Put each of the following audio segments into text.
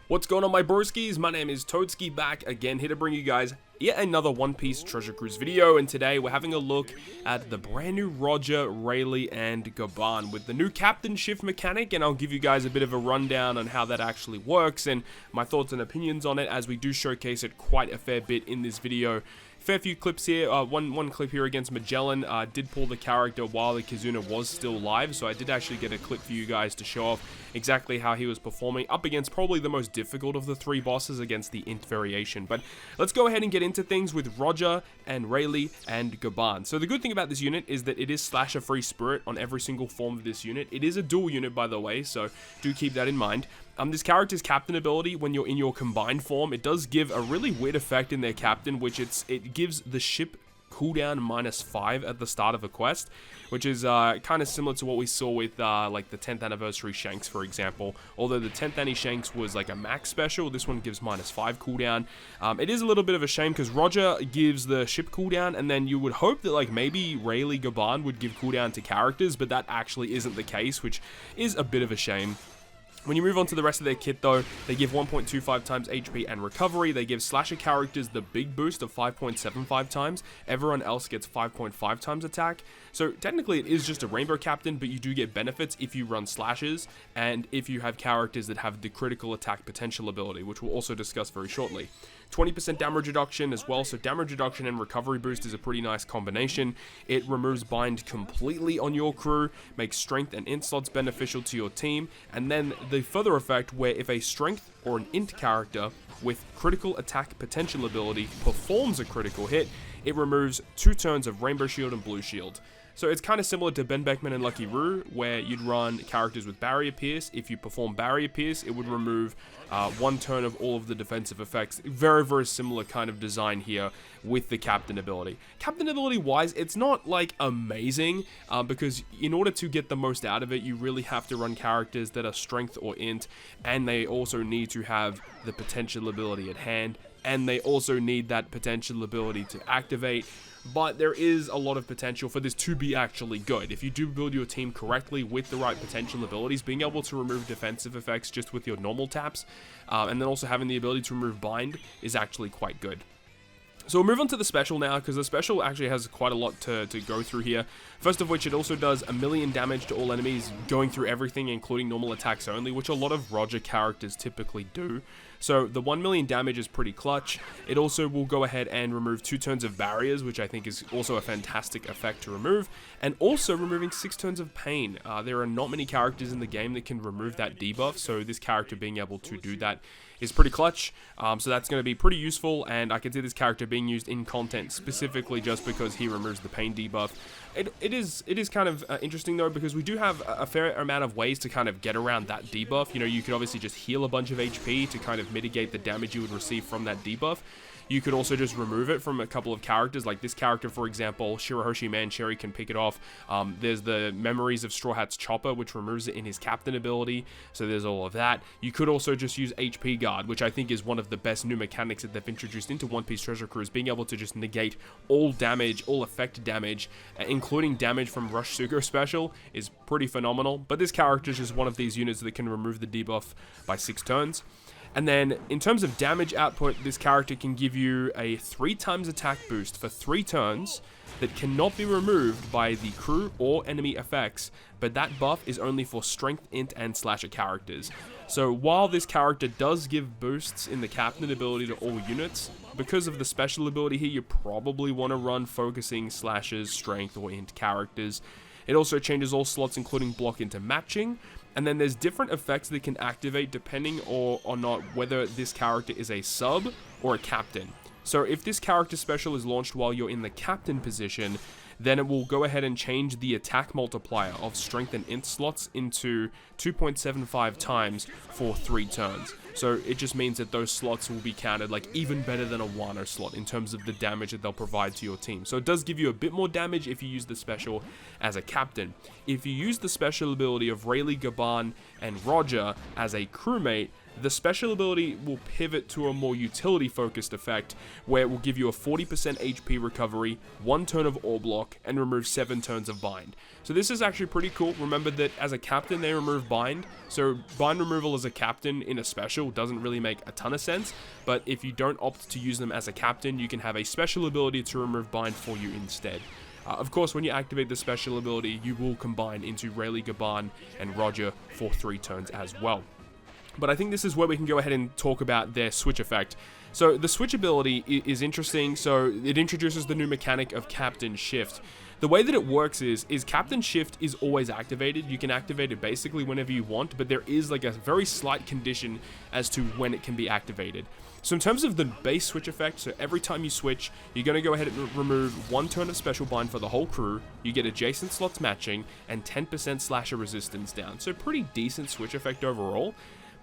What's going on, my broskiis? My name is Toadski, back again, here to bring you guys yet another One Piece Treasure Cruise video, and today we're having a look at the brand new Roger, RAYLEIGH, and Gaban with the new captain shift mechanic, and I'll give you guys a bit of a rundown on how that actually works and my thoughts and opinions on it, as we do showcase it quite a fair bit in this video. Fair few clips here. One clip here against Magellan. Did pull the character while the Kizuna was still live, so I did actually get a clip for you guys to show off exactly how he was performing up against probably the most difficult of the three bosses against the int variation. But let's go ahead and get into things with Roger and RAYLEIGH and Gaban. So the good thing about this unit is that it is slasher free spirit on every single form of this unit. It is a dual unit, by the way, so do keep that in mind. This character's captain ability, when you're in your combined form, it does give a really weird effect in their captain, which it gives the ship cooldown -5 at the start of a quest, which is kind of similar to what we saw with like the 10th anniversary Shanks, for example. Although the 10th annie Shanks was like a max special, this one gives -5 cooldown. It is a little bit of a shame because Roger gives the ship cooldown, and then you would hope that like maybe RAYLEIGH Gaban would give cooldown to characters, but that actually isn't the case, which is a bit of a shame. When you move on to the rest of their kit though, they give 1.25 times HP and recovery. They give slasher characters the big boost of 5.75 times. Everyone else gets 5.5 times attack. So technically it is just a rainbow captain, but you do get benefits if you run slashes and if you have characters that have the critical attack potential ability, which we'll also discuss very shortly. 20% damage reduction as well, so damage reduction and recovery boost is a pretty nice combination. It removes bind completely on your crew, makes strength and int slots beneficial to your team, and then the further effect where if a strength or an int character with critical attack potential ability performs a critical hit, it removes 2 turns of Rainbow Shield and Blue Shield. So it's kind of similar to Ben Beckman and Lucky Roo, where you'd run characters with Barrier Pierce. If you perform Barrier Pierce, it would remove 1 turn of all of the defensive effects. Very, very similar kind of design here with the captain ability. Captain ability wise, it's not like amazing, because in order to get the most out of it, you really have to run characters that are strength or int, and they also need to have the potential ability at hand, and they also need that potential ability to activate. But there is a lot of potential for this to be actually good. If you do build your team correctly with the right potential abilities, being able to remove defensive effects just with your normal taps, and then also having the ability to remove bind is actually quite good. So we'll move on to the special now, because the special actually has quite a lot to go through here. First of which, it also does 1,000,000 damage to all enemies, going through everything, including normal attacks only, which a lot of Roger characters typically do. So the 1,000,000 damage is pretty clutch. It also will go ahead and remove 2 turns of barriers, which I think is also a fantastic effect to remove, and also removing 6 turns of pain. There are not many characters in the game that can remove that debuff, so this character being able to do that is pretty clutch. So that's going to be pretty useful, and I can see this character being used in content specifically just because he removes the pain debuff. It is kind of interesting though, because we do have a fair amount of ways to kind of get around that debuff. You know, you could obviously just heal a bunch of HP to kind of mitigate the damage you would receive from that debuff. You could also just remove it from a couple of characters, like this character, for example, Shirahoshi Mancherry can pick it off. There's the Memories of Straw Hat's Chopper, which removes it in his captain ability, so there's all of that. You could also just use HP Guard, which I think is one of the best new mechanics that they've introduced into One Piece Treasure Cruise, being able to just negate all damage, all effect damage, including damage from Rush Sugo Special, is pretty phenomenal. But this character is just one of these units that can remove the debuff by 6 turns. And then, in terms of damage output, this character can give you a 3 times attack boost for 3 turns that cannot be removed by the crew or enemy effects, but that buff is only for strength, int, and slasher characters. So while this character does give boosts in the captain ability to all units, because of the special ability here, you probably want to run focusing slashers, strength, or int characters. It also changes all slots, including block, into matching. And then there's different effects that can activate depending or not whether this character is a sub or a captain. So if this character special is launched while you're in the captain position, then it will go ahead and change the attack multiplier of strength and int slots into 2.75 times for 3 turns. So it just means that those slots will be counted like even better than a Wano slot in terms of the damage that they'll provide to your team. So it does give you a bit more damage if you use the special as a captain. If you use the special ability of RAYLEIGH GABAN and Roger as a crewmate, the special ability will pivot to a more utility focused effect where it will give you a 40% HP recovery, 1 turn of ore block, and remove 7 turns of bind. So this is actually pretty cool. Remember that as a captain they remove bind, so bind removal as a captain in a special doesn't really make a ton of sense, but if you don't opt to use them as a captain, you can have a special ability to remove bind for you instead. Of course, when you activate the special ability, you will combine into RAYLEIGH GABAN and Roger for 3 turns as well. But I think this is where we can go ahead and talk about their switch effect. So the switch ability is interesting. So it introduces the new mechanic of Captain Shift. The way that it works is Captain Shift is always activated. You can activate it basically whenever you want, but there is like a very slight condition as to when it can be activated. So in terms of the base switch effect, so every time you switch, you're going to go ahead and remove 1 turn of special bind for the whole crew, you get adjacent slots matching, and 10% slasher resistance down. So pretty decent switch effect overall.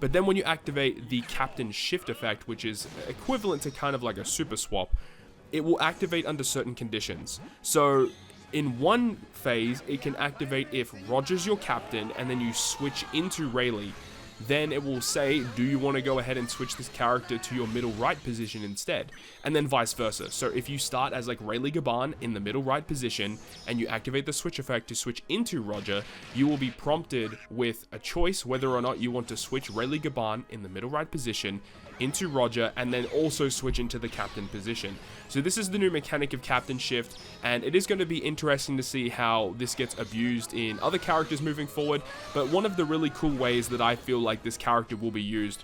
But then when you activate the Captain Shift effect, which is equivalent to kind of like a super swap, it will activate under certain conditions. So in one phase, it can activate if Roger's your captain and then you switch into RAYLEIGH. Then it will say, do you want to go ahead and switch this character to your middle right position instead? And then vice versa. So if you start as like RAYLEIGH GABAN in the middle right position and you activate the switch effect to switch into Roger, you will be prompted with a choice whether or not you want to switch RAYLEIGH GABAN in the middle right position into Roger and then also switch into the captain position. So this is the new mechanic of Captain Shift, and it is going to be interesting to see how this gets abused in other characters moving forward. But one of the really cool ways that I feel like this character will be used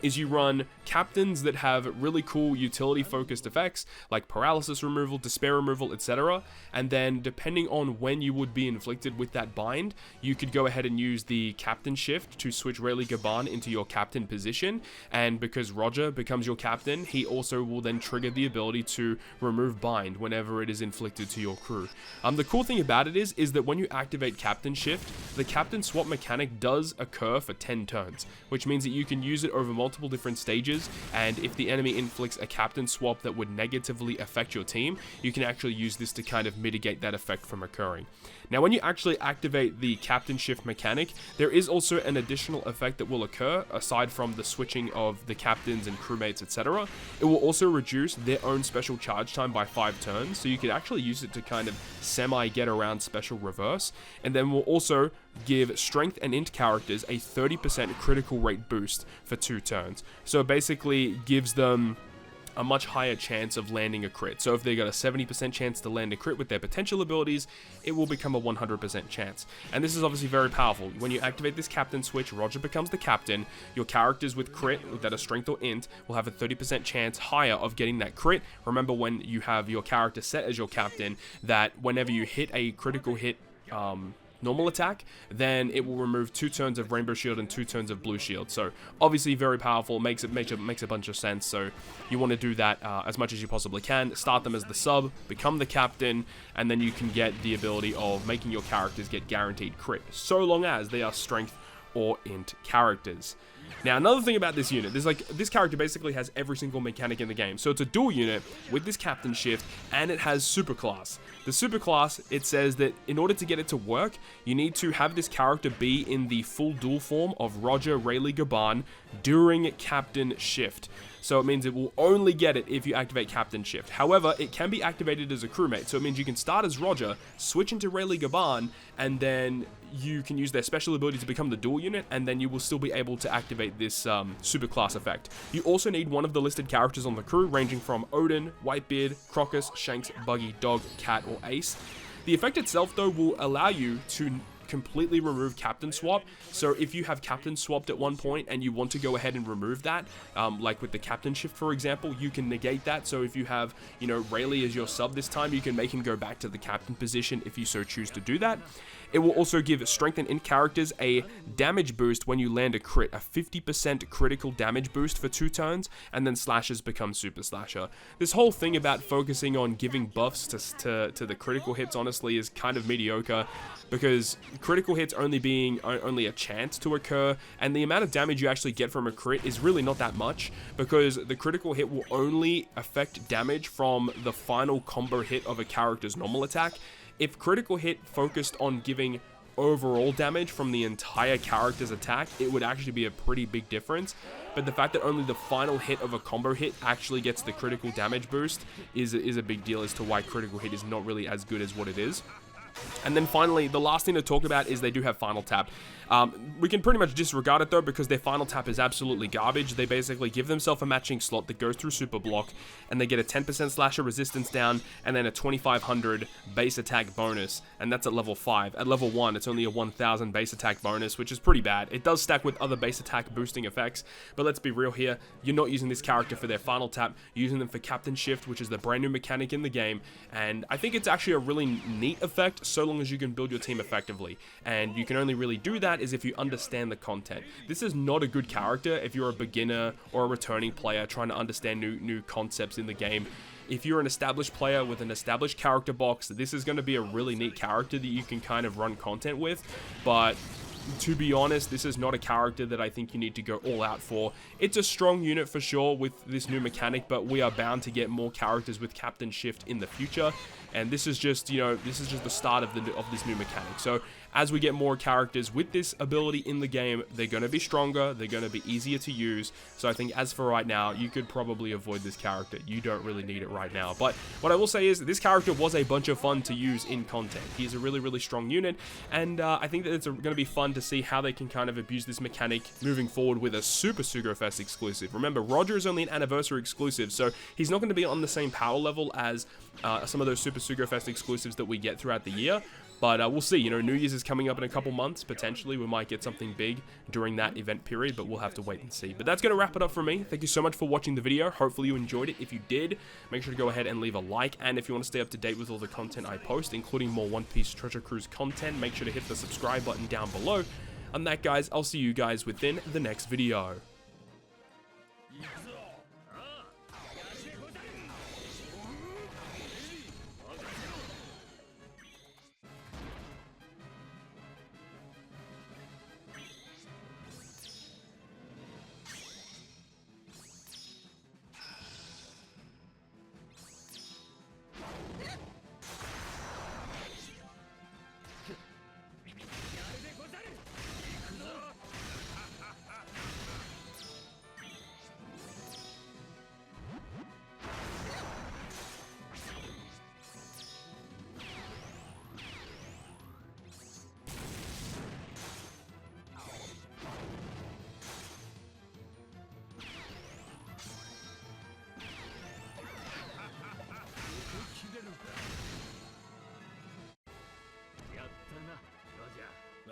is you run captains that have really cool utility focused effects like paralysis removal, despair removal, etc. And then depending on when you would be inflicted with that bind, you could go ahead and use the Captain Shift to switch RAYLEIGH GABAN into your captain position. And because Roger becomes your captain, he also will then trigger the ability to remove bind whenever it is inflicted to your crew. The cool thing about it is that when you activate Captain Shift, the captain swap mechanic does occur for 10 turns, which means that you can use it over multiple different stages, and if the enemy inflicts a captain swap that would negatively affect your team, you can actually use this to kind of mitigate that effect from occurring. Now, when you actually activate the Captain Shift mechanic, there is also an additional effect that will occur aside from the switching of the captains and crewmates, etc. It will also reduce their own special charge time by 5 turns, so you could actually use it to kind of semi-get around special reverse, and then will also give strength and int characters a 30% critical rate boost for 2 turns. So it basically gives them a much higher chance of landing a crit. So if they got a 70% chance to land a crit with their potential abilities, it will become a 100% chance. And this is obviously very powerful. When you activate this captain switch, Roger becomes the captain. Your characters with crit, that are strength or int, will have a 30% chance higher of getting that crit. Remember, when you have your character set as your captain, that whenever you hit a critical hit normal attack, then it will remove 2 turns of Rainbow Shield and 2 turns of Blue Shield. So obviously very powerful, makes a bunch of sense. So you want to do that as much as you possibly can. Start them as the sub, become the captain, and then you can get the ability of making your characters get guaranteed crit, so long as they are strength or int characters. Now, another thing about this unit, this character basically has every single mechanic in the game. So it's a dual unit with this Captain Shift, and it has Superclass. The Superclass, it says that in order to get it to work, you need to have this character be in the full dual form of Roger RAYLEIGH GABAN during Captain Shift. So it means it will only get it if you activate Captain Shift. However, it can be activated as a crewmate. So it means you can start as Roger, switch into RAYLEIGH GABAN, and then you can use their special ability to become the dual unit, and then you will still be able to activate this Superclass effect. You also need one of the listed characters on the crew, ranging from Odin, Whitebeard, Crocus, Shanks, Buggy, Dog, Cat, or Ace. The effect itself, though, will allow you to completely remove captain swap. So if you have captain swapped at one point and you want to go ahead and remove that, like with the captain shift, for example, you can negate that. So if you have, you know, Rayleigh as your sub this time, you can make him go back to the captain position if you so choose to do that. It will also give strength and int characters a damage boost when you land a crit, a 50% critical damage boost for 2 turns, and then slashers become super slasher. This whole thing about focusing on giving buffs to the critical hits, honestly, is kind of mediocre, because critical hits only a chance to occur, and the amount of damage you actually get from a crit is really not that much, because the critical hit will only affect damage from the final combo hit of a character's normal attack. If critical hit focused on giving overall damage from the entire character's attack, it would actually be a pretty big difference. But the fact that only the final hit of a combo hit actually gets the critical damage boost is a big deal as to why critical hit is not really as good as what it is. And then finally, the last thing to talk about is they do have final tap. We can pretty much disregard it though, because their final tap is absolutely garbage. They basically give themselves a matching slot that goes through super block, and they get a 10% slasher resistance down, and then a 2500 base attack bonus, and that's at level 5. At level 1, it's only a 1000 base attack bonus, which is pretty bad. It does stack with other base attack boosting effects, but let's be real here. You're not using this character for their final tap. You're using them for captain shift, which is the brand new mechanic in the game, and I think it's actually a really neat effect, so long as you can build your team effectively. And you can only really do that is if you understand the content. This is not a good character if you're a beginner or a returning player trying to understand new concepts in the game. If you're an established player with an established character box, this is going to be a really neat character that you can kind of run content with, but to be honest, this is not a character that I think you need to go all out for. It's a strong unit for sure with this new mechanic, but we are bound to get more characters with captain shift in the future. And this is just, you know, this is just the start of this new mechanic. So as we get more characters with this ability in the game, they're going to be stronger, they're going to be easier to use. So I think as for right now, you could probably avoid this character. You don't really need it right now. But what I will say is this character was a bunch of fun to use in content. He's a really, really strong unit, and I think that it's going to be fun to see how they can kind of abuse this mechanic moving forward with a Super Sugofest exclusive. Remember, Roger is only an anniversary exclusive, so he's not going to be on the same power level as some of those Super Sugofest exclusives that we get throughout the year. But we'll see. You know, New Year's is coming up in a couple months. Potentially, we might get something big during that event period, but we'll have to wait and see. But that's going to wrap it up for me. Thank you so much for watching the video. Hopefully, you enjoyed it. If you did, make sure to go ahead and leave a like. And if you want to stay up to date with all the content I post, including more One Piece Treasure Cruise content, make sure to hit the subscribe button down below. On that, guys, I'll see you guys within the next video.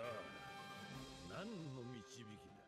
아あ、何の導きだ。